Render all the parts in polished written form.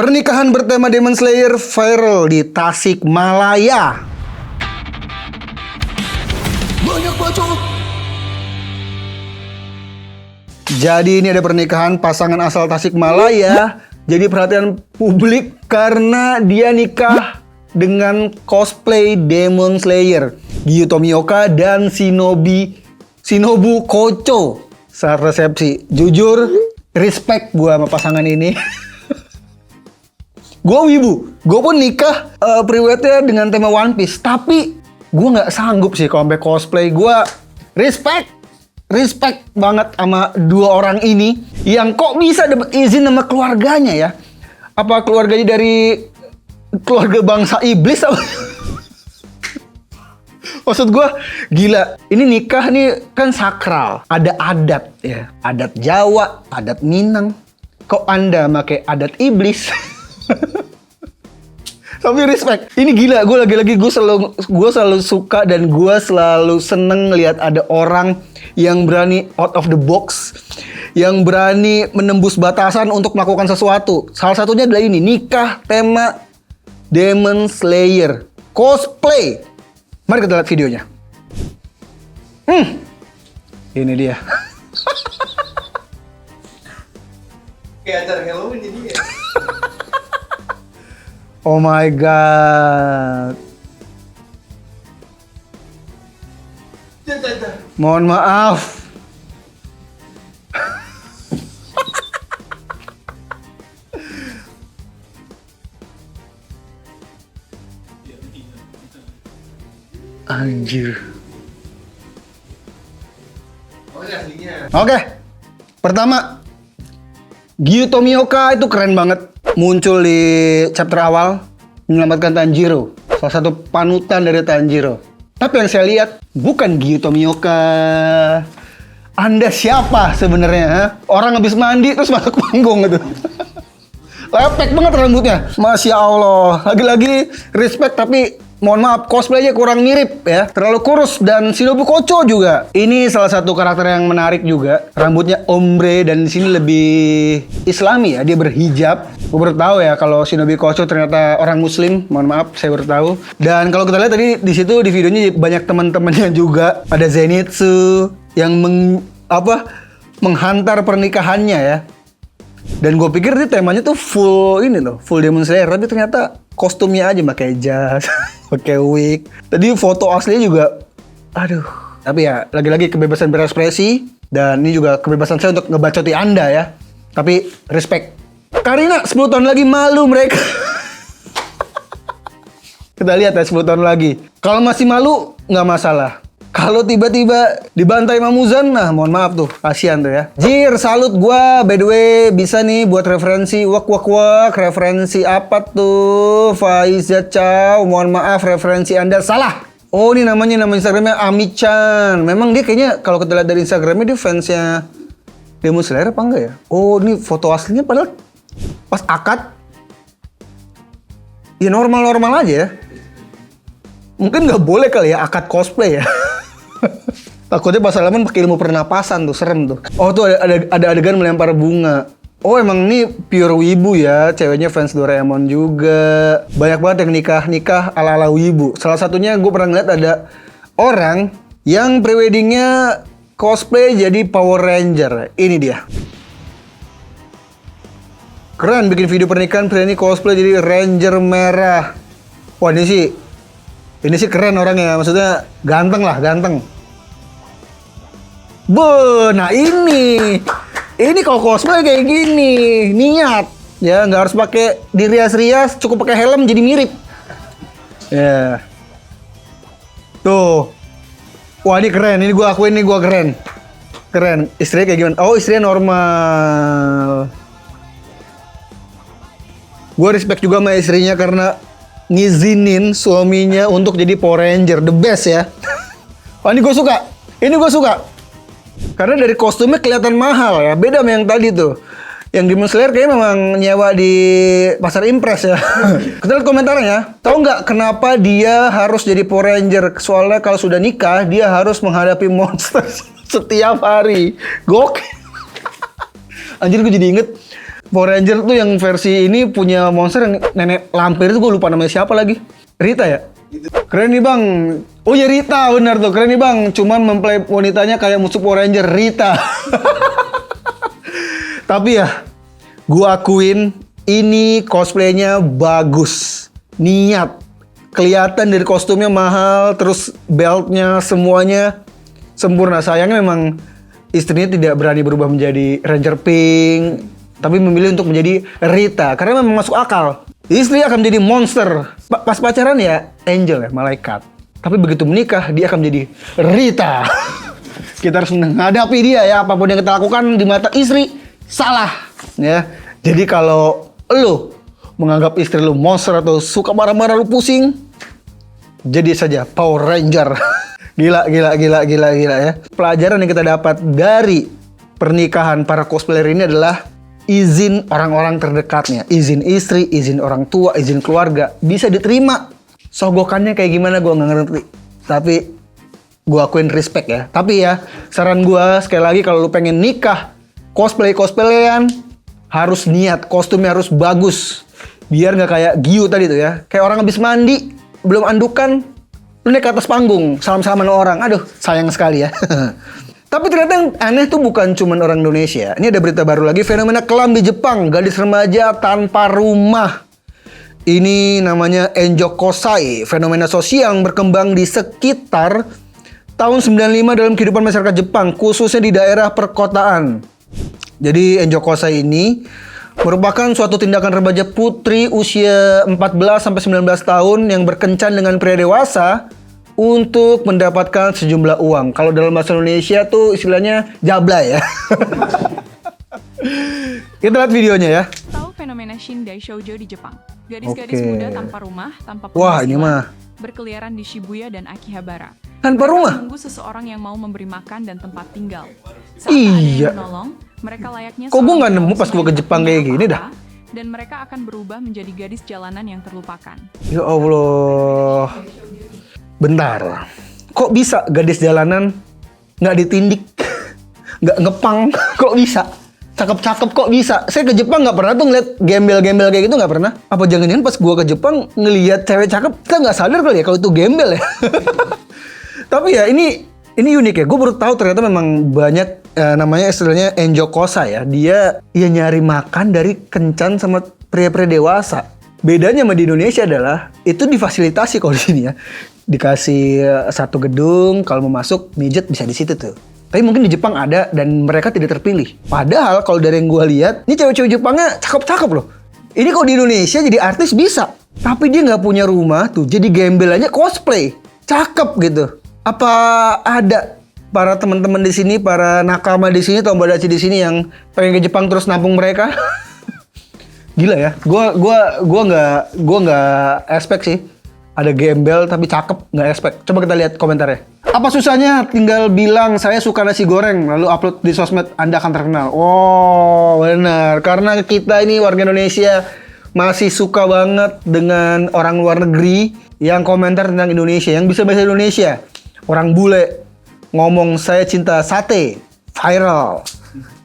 Pernikahan bertema Demon Slayer viral di Tasikmalaya. Banyak bacot. Jadi ini ada pernikahan pasangan asal Tasikmalaya. Jadi perhatian publik karena dia nikah dengan cosplay Demon Slayer, Gyuto Tomioka dan Shinobu Kocho saat resepsi. Jujur, respect gua sama pasangan ini. Gue wibu, gue pun nikah priwetnya dengan tema One Piece. Tapi gue nggak sanggup sih kalau sampai cosplay. Gue respect banget sama dua orang ini yang kok bisa dapat izin sama keluarganya ya. Apa keluarganya dari keluarga bangsa iblis apa? Maksud gue gila, ini nikah nih kan sakral, ada adat ya, adat Jawa, adat Minang. Kok Anda pakai adat iblis? Tapi respect. Ini gila, gue selalu suka dan gue selalu seneng lihat ada orang yang berani out of the box, yang berani menembus batasan untuk melakukan sesuatu. Salah satunya adalah ini, nikah tema Demon Slayer cosplay. Mari kita lihat videonya. Ini dia. Kayak acara Halloween jadi ya. Oh my god. Mohon maaf. Anjir. Oke. Pertama, Gyuto Tomioka itu keren banget. Muncul di chapter awal menyelamatkan Tanjiro, salah satu panutan dari Tanjiro. Tapi yang saya lihat bukan Gyuto Tomioka. Anda siapa sebenarnya? Ha? Orang habis mandi terus masuk panggung gitu. Lepek banget rambutnya. Masya Allah. Lagi-lagi respect tapi mohon maaf, cosplaynya kurang mirip ya. Terlalu kurus. Dan Shinobu Kocho juga. Ini salah satu karakter yang menarik juga. Rambutnya ombre dan di sini lebih Islami ya. Dia berhijab. Gue baru tahu ya kalau Shinobu Kocho ternyata orang Muslim. Mohon maaf, saya baru tahu. Dan kalau kita lihat tadi di situ di videonya banyak teman-temannya juga. Ada Zenitsu yang menghantar pernikahannya ya. Dan gue pikir ini temanya tuh full ini loh, full Demon Slayer. Tapi ternyata kostumnya aja pakai jas, pakai wig. Tadi foto aslinya juga, aduh. Tapi ya lagi-lagi kebebasan berekspresi dan ini juga kebebasan saya untuk ngebacoti Anda ya. Tapi respect. Karina 10 tahun lagi malu mereka. Kita lihat ya 10 tahun lagi. Kalau masih malu nggak masalah. Kalau tiba-tiba dibantai Mamuzan, nah mohon maaf tuh, kasihan tuh ya. Jir, salut gua. By the way, bisa nih buat referensi. Wak. Referensi apa tuh? Faiza Chow, mohon maaf referensi Anda salah. Oh, ini nama Instagramnya Ami-chan. Memang dia kayaknya kalau kita lihat dari Instagramnya dia fansnya Demon Slayer apa enggak ya? Oh, ini foto aslinya padahal pas akad ya normal-normal aja ya. Mungkin nggak boleh kali ya akad cosplay ya. Takutnya pas salaman pakai ilmu pernapasan tuh, serem tuh. Oh tuh ada adegan melempar bunga. Oh emang ini pure wibu ya, ceweknya fans Doraemon juga. Banyak banget yang nikah ala-ala wibu. Salah satunya gue pernah ngeliat ada orang yang preweddingnya cosplay jadi Power Ranger. Ini dia. Keren bikin video pernikahan ini cosplay jadi Ranger merah. Wah ini sih keren orangnya, maksudnya ganteng. Nah ini kalau cosplay kayak gini, niat ya, nggak harus pakai dirias-rias, cukup pakai helm jadi mirip. Ya, tuh, wah ini keren, ini gue akuin nih gue keren. Istrinya kayak gimana? Oh istrinya normal. Gue respect juga sama istrinya karena ngizinin suaminya untuk jadi Power Ranger, the best ya. Oh ini gue suka. Karena dari kostumnya kelihatan mahal ya, beda sama yang tadi tuh. Yang Demon Slayer kayaknya memang nyewa di pasar impres ya. Kita lihat komentarnya. Tahu nggak kenapa dia harus jadi Power Ranger? Soalnya kalau sudah nikah dia harus menghadapi monster setiap hari. Gokil. Anjir gue jadi inget Power Ranger tuh yang versi ini punya monster yang nenek lampir itu, gue lupa namanya siapa lagi. Rita ya? Keren nih bang. Oh ya Rita, benar tuh. Keren nih bang. Cuman mempelai wanitanya kayak musuh Power Ranger, Rita. Tapi ya, gue akuin ini cosplaynya bagus. Niat. Kelihatan dari kostumnya mahal, terus beltnya semuanya sempurna. Sayangnya memang istrinya tidak berani berubah menjadi Ranger Pink, tapi memilih untuk menjadi Rita karena memang masuk akal. Istri akan menjadi monster. Pas pacaran ya angel ya, malaikat. Tapi begitu menikah dia akan menjadi Rita. Kita harus menghadapi dia ya, apapun yang kita lakukan di mata istri salah ya. Jadi kalau lu menganggap istri lu monster atau suka marah-marah lu pusing, jadi saja Power Ranger. Gila ya. Pelajaran yang kita dapat dari pernikahan para cosplayer ini adalah izin orang-orang terdekatnya, izin istri, izin orang tua, izin keluarga bisa diterima. Sogokannya kayak gimana gue nggak ngerti, tapi gue akuin respect ya. Tapi ya saran gue sekali lagi, kalau lu pengen nikah cosplayan harus niat, kostumnya harus bagus biar nggak kayak Giu tadi tuh ya, kayak orang habis mandi belum andukan lu naik ke atas panggung salam-salaman orang. Aduh sayang sekali ya. Tapi ternyata yang aneh tuh bukan cuman orang Indonesia. Ini ada berita baru lagi, fenomena kelam di Jepang, gadis remaja tanpa rumah. Ini namanya Enjokosai, fenomena sosial yang berkembang di sekitar tahun 95 dalam kehidupan masyarakat Jepang, khususnya di daerah perkotaan. Jadi Enjokosai ini merupakan suatu tindakan remaja putri usia 14-19 tahun yang berkencan dengan pria dewasa untuk mendapatkan sejumlah uang. Kalau dalam bahasa Indonesia tuh istilahnya jablay ya. Kita lihat videonya ya. Tahu fenomena Shindai Shoujo di Jepang? Gadis-gadis Oke. muda tanpa rumah, tanpa Wah, ini mah berkeliaran di Shibuya dan Akihabara. tanpa Mereka rumah. menunggu seseorang yang mau memberi makan dan tempat tinggal. Saat Iya. ada yang menolong, mereka layaknya Kok gua seorang nggak nemu manusia pas gua ke yang Jepang tak kayak punya gini dah? apa-apa, dan mereka akan berubah menjadi gadis jalanan yang terlupakan. Ya Allah. Bentar. Kok bisa gadis jalanan nggak ditindik, nggak ngepang? Kok bisa? Cakep-cakep kok bisa? Saya ke Jepang nggak pernah tuh ngeliat gembel-gembel kayak gitu, nggak pernah. Apa jangan-jangan pas gua ke Jepang ngeliat cewek cakep, kita nggak sadar kali ya kalau itu gembel ya. Tapi ya ini unik ya. Gue baru tahu ternyata memang banyak namanya istilahnya enjokosa ya. Dia nyari makan dari kencan sama pria-pria dewasa. Bedanya sama di Indonesia adalah itu difasilitasi kalau di sini ya. Dikasih satu gedung, kalau mau masuk mijet bisa di situ tuh. Tapi mungkin di Jepang ada dan mereka tidak terpilih. Padahal kalau dari yang gue lihat, ini cewek-cewek Jepangnya cakep-cakep loh. Ini kalau di Indonesia jadi artis bisa, tapi dia nggak punya rumah tuh, jadi gembel aja cosplay, cakep gitu. Apa ada para teman-teman di sini, para nakama di sini, tomodachi di sini yang pengen ke Jepang terus nampung mereka? Gila ya, gua nggak expect sih. Ada gembel tapi cakep, nggak expect. Coba kita lihat komentarnya. Apa susahnya tinggal bilang saya suka nasi goreng lalu upload di sosmed, Anda akan terkenal. Oh benar, karena kita ini warga Indonesia masih suka banget dengan orang luar negeri yang komentar tentang Indonesia, yang bisa bahasa Indonesia. Orang bule ngomong saya cinta sate, viral.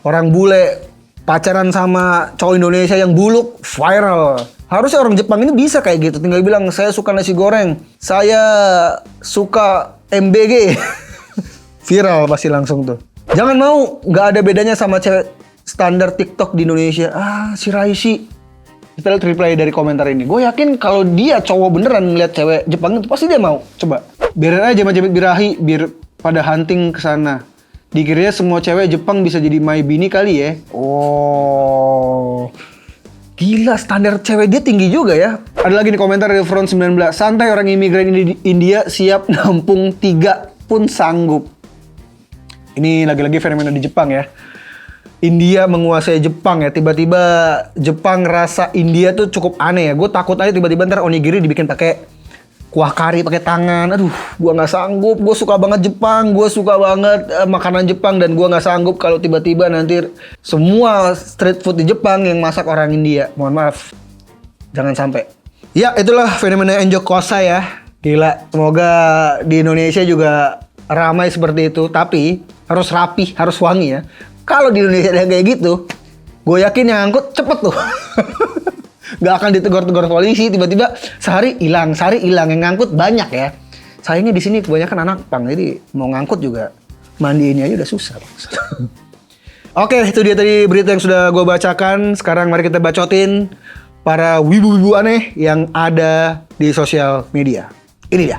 Orang bule pacaran sama cowok Indonesia yang buluk, viral. Harusnya orang Jepang ini bisa kayak gitu, tinggal bilang saya suka nasi goreng, saya suka MBG. Viral pasti langsung tuh. Jangan mau, nggak ada bedanya sama cewek standar TikTok di Indonesia. Si Raisi. Kita lihat reply dari komentar ini. Gue yakin kalau dia cowok beneran ngeliat cewek Jepang itu pasti dia mau. Coba. Biarin aja jamet-jamet birahi biar pada hunting ke sana. Dikiranya semua cewek Jepang bisa jadi my bini kali ya. Oh. Gila, standar cewek dia tinggi juga ya. Ada lagi nih komentar dari Front 19. Santai, orang imigran India siap nampung 3 pun sanggup. Ini lagi-lagi fenomena di Jepang ya. India menguasai Jepang ya. Tiba-tiba Jepang rasa India tuh cukup aneh ya. Gue takut aja tiba-tiba ntar onigiri dibikin pakai kuah kari pakai tangan. Aduh, gue nggak sanggup. Gue suka banget Jepang. Gue suka banget makanan Jepang dan gue nggak sanggup kalau tiba-tiba nanti semua street food di Jepang yang masak orang India. Mohon maaf, jangan sampai. Ya, itulah fenomena enjokosa ya. Gila. Semoga di Indonesia juga ramai seperti itu. Tapi harus rapi, harus wangi ya. Kalau di Indonesia ada kayak gitu, Gue yakin yang ngangkut cepet tuh. Gak akan ditegur-tegur polisi, tiba-tiba sehari hilang, yang ngangkut banyak ya. Sayangnya di sini kebanyakan anak pang, jadi mau ngangkut juga mandiinnya aja udah susah. Oke, itu dia tadi berita yang sudah gue bacakan. Sekarang mari kita bacotin para wibu-wibu aneh yang ada di sosial media. Ini dia.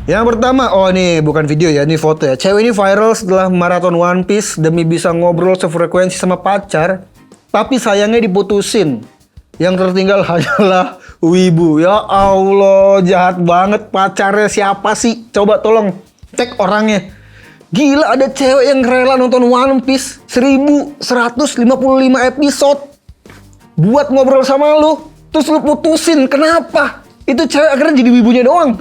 Yang pertama, oh ini bukan video ya, ini foto ya. Cewek ini viral setelah maraton One Piece demi bisa ngobrol sefrekuensi sama pacar, tapi sayangnya diputusin. Yang tertinggal hanyalah wibu. Ya Allah, jahat banget. Pacarnya siapa sih? Coba tolong cek orangnya. Gila, ada cewek yang rela nonton One Piece 1155 episode buat ngobrol sama lu, terus lu putusin. Kenapa? Itu cewek akhirnya jadi wibunya doang.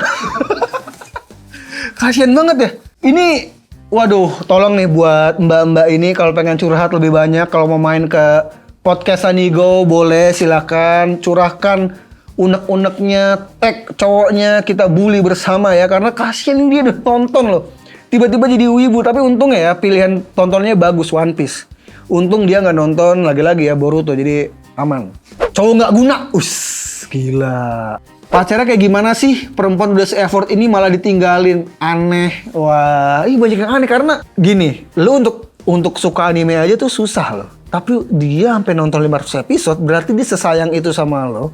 Kasian banget ya. Ini, waduh, tolong nih buat mbak-mbak ini kalau pengen curhat lebih banyak, kalau mau main ke podcast Anigo, boleh silakan curahkan unek-uneknya, tag cowoknya, kita bully bersama ya, karena kasian dia udah tonton loh. Tiba-tiba jadi wibu, tapi untung ya pilihan tontonnya bagus, One Piece. Untung dia nggak nonton lagi-lagi ya Boruto, jadi aman. Cowok nggak guna, gila. Pacarnya kayak gimana sih? Perempuan udah se-effort ini malah ditinggalin, aneh. Wah, banyak yang aneh karena gini, lu untuk suka anime aja tuh susah loh. Tapi dia sampai nonton 500 episode, berarti dia sesayang itu sama lo.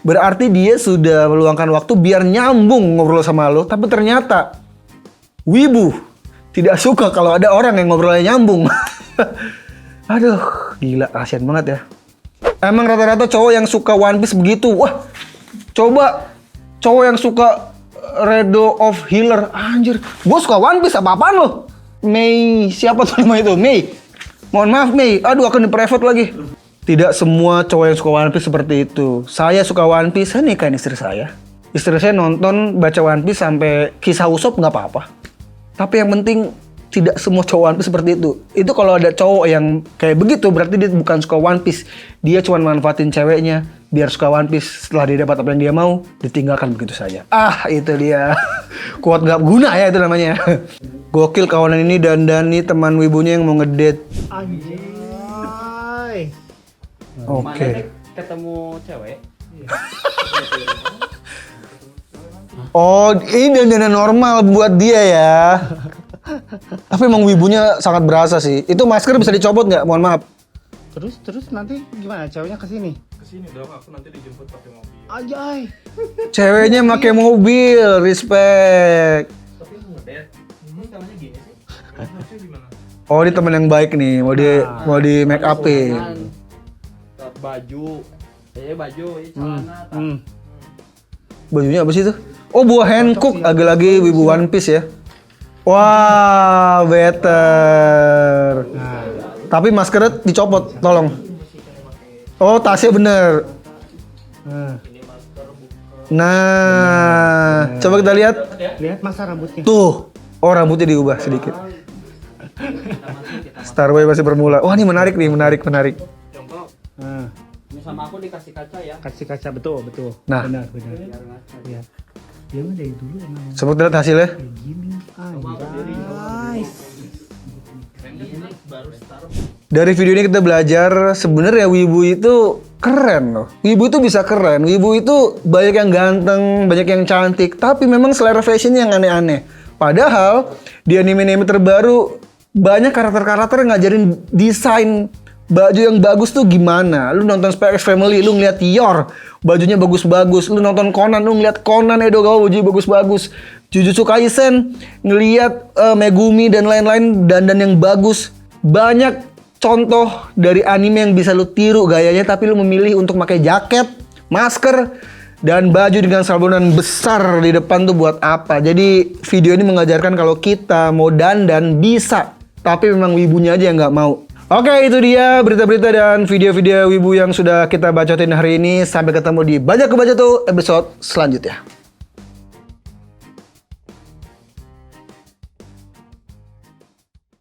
Berarti dia sudah meluangkan waktu biar nyambung ngobrol sama lo, tapi ternyata wibu tidak suka kalau ada orang yang ngobrolnya nyambung. Aduh, gila, kasihan banget ya. Emang rata-rata cowok yang suka One Piece begitu. Wah, coba cowok yang suka Redo of Healer, anjir. Gue suka One Piece, apa-apaan lo? Mei, siapa tuh nama itu? Mei. Mohon maaf Mei, aduh akan di-private lagi. Tidak semua cowok yang suka One Piece seperti itu. Saya suka One Piece, saya nikahin istri saya. Istri saya nonton, baca One Piece sampai kisah Usopp nggak apa-apa. Tapi yang penting tidak semua cowok One Piece seperti itu. Itu kalau ada cowok yang kayak begitu, berarti dia bukan suka One Piece. Dia cuma manfaatin ceweknya biar suka One Piece. Setelah dia dapat apa yang dia mau, ditinggalkan begitu saja. Ah, itu dia. Kuat gak guna ya itu namanya. Gokil kawanan ini dandani teman wibunya yang mau ngedate. Anjay. Oke. Ketemu cewek. Oh, ini dandanan normal buat dia ya. Tapi emang wibunya sangat berasa sih. Itu masker bisa dicopot nggak? Mohon maaf. Terus nanti gimana? Ceweknya kesini? Kesini dong, aku nanti dijemput pakai mobil. Anjay. Ceweknya pakai mobil, respect. Tapi lu ngedate, namanya gini sih. Harusnya gimana? Oh, ini teman yang baik nih, mau di make upin. Baju, celana. Bajunya apa sih itu? Oh, buah Hankook, lagi-lagi wibu One Piece ya. Wah, better. Tapi maskernya dicopot, tolong. Oh, tasnya bener. Nah, coba kita lihat. Lihat masa rambutnya. Tuh, oh rambutnya diubah sedikit. Starboy masih bermula. Wah, ini menarik nih, menarik. Contoh, Ini sama aku dikasih kaca ya. Kasih kaca, betul. Nah. Benar. Iya. Dia mah dari dulu emang Coba kita lihat hasilnya. kayak gini. Anjay. Dari video ini kita belajar sebenarnya wibu itu keren loh. Wibu itu bisa keren. Wibu itu banyak yang ganteng, banyak yang cantik, tapi memang selera fashionnya yang aneh-aneh. Padahal di anime-anime terbaru banyak karakter-karakter yang ngajarin desain baju yang bagus tuh gimana. Lu nonton Spy X Family, lu ngeliat Yor, bajunya bagus-bagus. Lu nonton Conan, lu ngeliat Conan Edogawa, bajunya bagus-bagus. Jujutsu Kaisen, ngeliat Megumi dan lain-lain dandan yang bagus. Banyak contoh dari anime yang bisa lu tiru gayanya, tapi lu memilih untuk pakai jaket, masker, dan baju dengan sablon besar di depan tuh buat apa? Jadi video ini mengajarkan kalau kita mau dandan bisa, tapi memang wibunya aja yang nggak mau. Oke, itu dia berita-berita dan video-video wibu yang sudah kita bacotin hari ini. Sampai ketemu di Bajak Kebaca tuh episode selanjutnya.